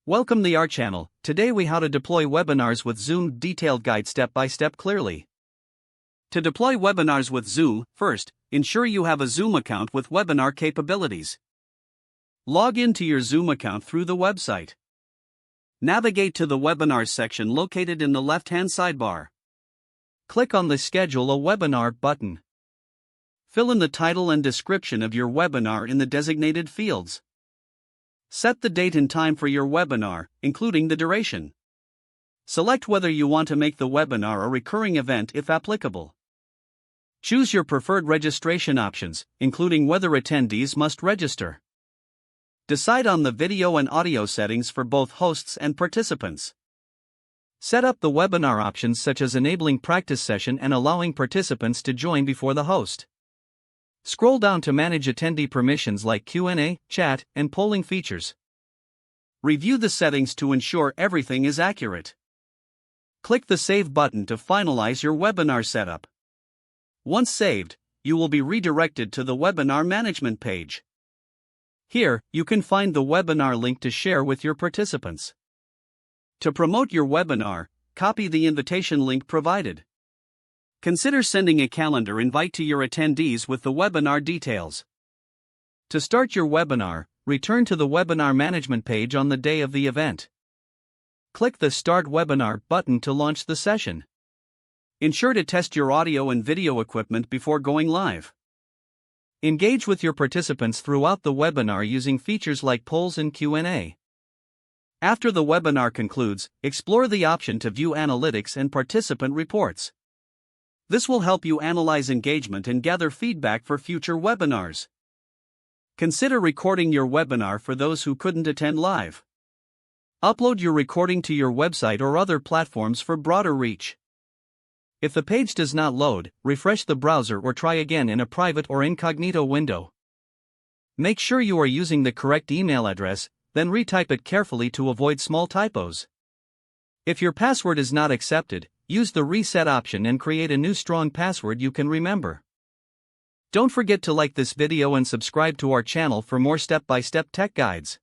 Welcome to our channel. Today we how to deploy webinars with Zoom detailed guide step by step clearly. To deploy webinars with Zoom, first, ensure you have a Zoom account with webinar capabilities. Log into your Zoom account through the website. Navigate to the webinars section located in the left-hand sidebar. Click on the Schedule a Webinar button. Fill in the title and description of your webinar in the designated fields. Set the date and time for your webinar, including the duration. Select whether you want to make the webinar a recurring event if applicable. Choose your preferred registration options, including whether attendees must register. Decide on the video and audio settings for both hosts and participants. Set up the webinar options such as enabling practice session and allowing participants to join before the host. Scroll down to manage attendee permissions like Q&A, chat, and polling features. Review the settings to ensure everything is accurate. Click the Save button to finalize your webinar setup. Once saved, you will be redirected to the webinar management page. Here, you can find the webinar link to share with your participants. To promote your webinar, copy the invitation link provided. Consider sending a calendar invite to your attendees with the webinar details. To start your webinar, return to the webinar management page on the day of the event. Click the Start Webinar button to launch the session. Ensure to test your audio and video equipment before going live. Engage with your participants throughout the webinar using features like polls and Q&A. After the webinar concludes, explore the option to view analytics and participant reports. This will help you analyze engagement and gather feedback for future webinars. Consider recording your webinar for those who couldn't attend live. Upload your recording to your website or other platforms for broader reach. If the page does not load, refresh the browser or try again in a private or incognito window. Make sure you are using the correct email address, then retype it carefully to avoid small typos. If your password is not accepted, use the reset option and create a new strong password you can remember. Don't forget to like this video and subscribe to our channel for more step-by-step tech guides.